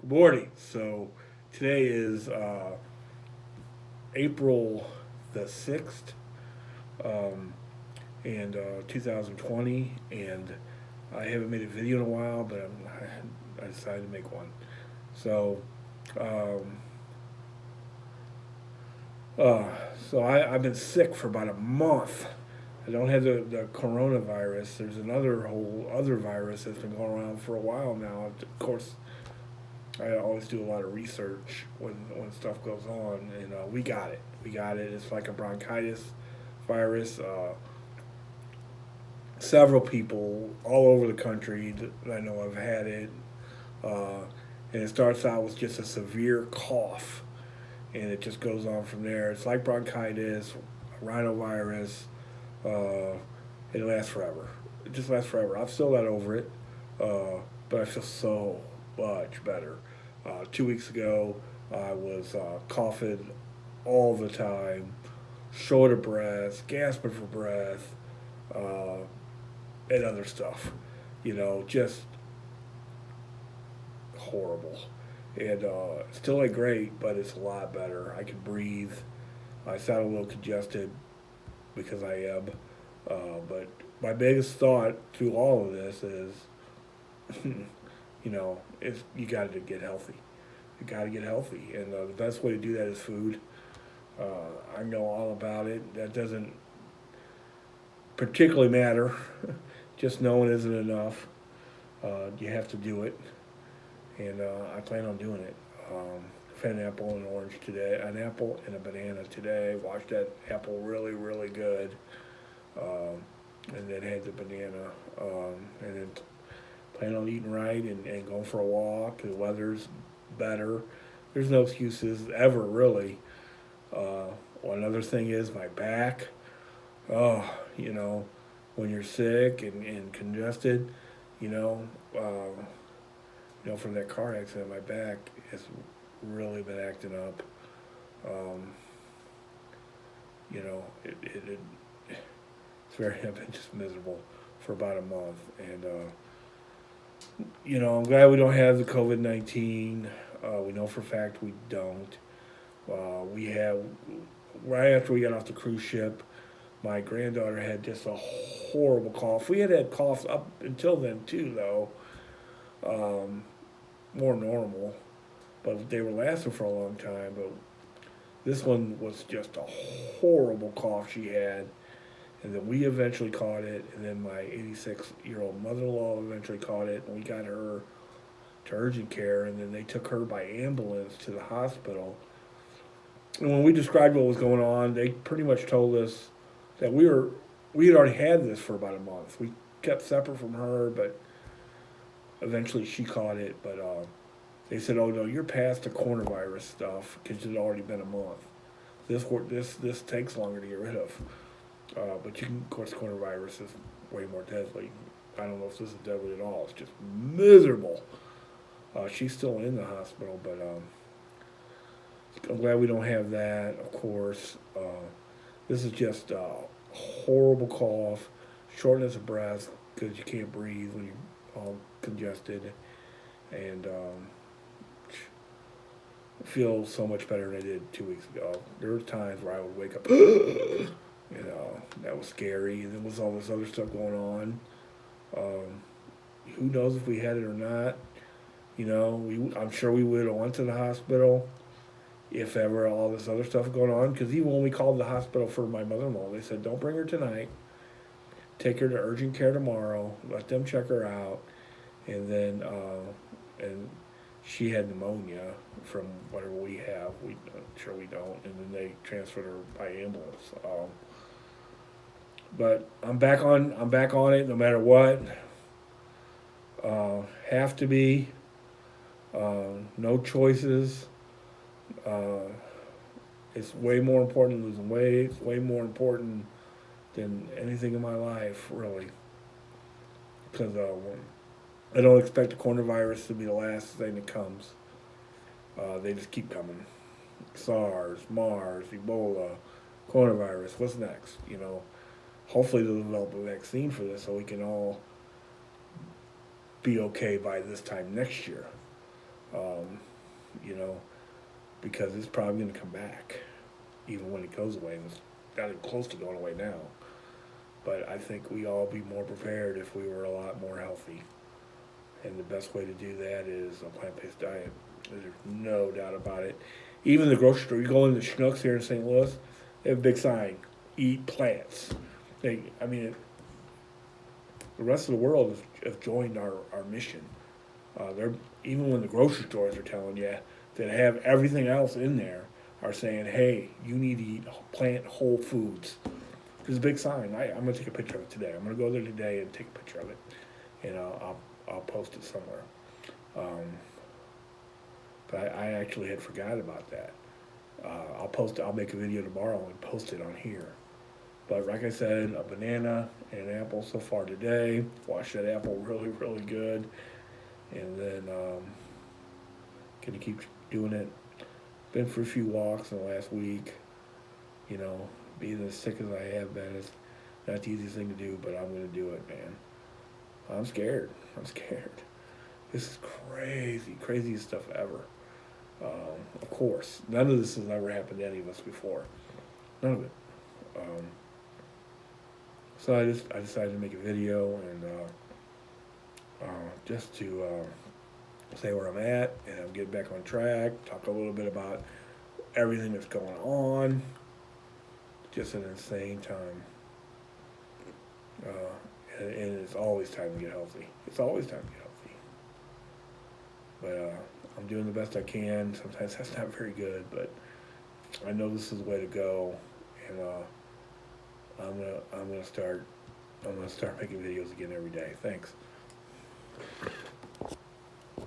Morning. So today is April the 6th, um, and 2020, and I haven't made a video in a while, but I decided to make one. So, um, uh, I've been sick for about a month. I don't have the coronavirus. There's another whole other virus that's been going around for a while now. Of course, I always do a lot of research when stuff goes on, and we got it. We got it. It's like a bronchitis virus. Several people all over the country that I know have had it, uh, and it starts out with just a severe cough, and it just goes on from there. It's like bronchitis, rhinovirus. Uh, it lasts forever. It just lasts forever. I've still got over it, but I feel so much better. 2 weeks ago, I was coughing all the time, short of breath, gasping for breath, uh, and other stuff. Just horrible. And still ain't great, but it's a lot better. I can breathe. I sound a little congested because I am. But my biggest thought through all of this is, it's you got to get healthy. You got to get healthy, and the best way to do that is food. I know all about it. That doesn't particularly matter. Just knowing isn't enough. You have to do it, and I plan on doing it. I've had an apple and an orange today, an apple and a banana today. Washed that apple really, really good, and then had the banana, and then plan on eating right and going for a walk. The weather's better. There's no excuses ever, really. One other thing is my back. Oh, when you're sick and congested, you know, uh, from that car accident, my back has really been acting up. Um, it's very, I've been just miserable for about a month, and I'm glad we don't have the COVID-19. We know for a fact we don't. We have right after we got off the cruise ship, my granddaughter had just a horrible cough. We had coughs up until then too, though, more normal, but they were lasting for a long time. But this one was just a horrible cough she had, and then we eventually caught it, and then my 86-year-old mother-in-law eventually caught it, and we got her to urgent care, and then they took her by ambulance to the hospital. And when we described what was going on, they pretty much told us that we had already had this for about a month. We kept separate from her, but eventually she caught it. But they said, "Oh no, you're past the coronavirus stuff because it had already been a month. This takes longer to get rid of. But you can, of course, coronavirus is way more deadly. I don't know if this is deadly at all. It's just miserable. She's still in the hospital, but I'm glad we don't have that. Of course, this is just a horrible cough, shortness of breath because you can't breathe when you're all congested, and I feel so much better than I did 2 weeks ago. There were times where I would wake up, that was scary, and then with all this other stuff going on, who knows if we had it or not. I'm sure we would have went to the hospital if ever all this other stuff going on. Because even when we called the hospital for my mother-in-law, they said, don't bring her tonight. Take her to urgent care tomorrow. Let them check her out. And then, and she had pneumonia from whatever we have. I'm sure we don't. And then they transferred her by ambulance. But I'm back on it no matter what. Have to be. No choices. It's way more important than losing weight. It's way more important than anything in my life, really. Because I don't expect the coronavirus to be the last thing that comes. They just keep coming. SARS, MARS, Ebola, coronavirus. What's next? Hopefully they'll develop a vaccine for this so we can all be okay by this time next year. you know, because it's probably going to come back, even when it goes away. And it's not even close to going away now. But I think we all be more prepared if we were a lot more healthy. And the best way to do that is a plant-based diet. There's no doubt about it. Even the grocery store, you go into Schnucks here in St. Louis, they have a big sign, eat plants. I mean, the rest of the world have joined our mission. They're even when the grocery stores are telling you that have everything else in there are saying, hey, you need to eat plant whole foods. There's a big sign. I'm gonna take a picture of it today. I'm gonna go there today and take a picture of it, and I'll post it somewhere. Um, but I actually had forgot about that. I'll make a video tomorrow and post it on here. But like I said, a banana and an apple so far today. Wash that apple really, really good. And then gonna keep doing it. Been for a few walks in the last week. You know, being as sick as I have been, it's not the easiest thing to do, but I'm gonna do it, man. I'm scared. I'm scared. This is crazy, craziest stuff ever. Of course, none of this has ever happened to any of us before. None of it. So I decided to make a video and just to say where I'm at, and I'm getting back on track. Talk a little bit about everything that's going on. Just an insane time. And it's always time to get healthy. It's always time to get healthy. But I'm doing the best I can. Sometimes that's not very good, but I know this is the way to go. And I'm gonna start making videos again every day. Thanks.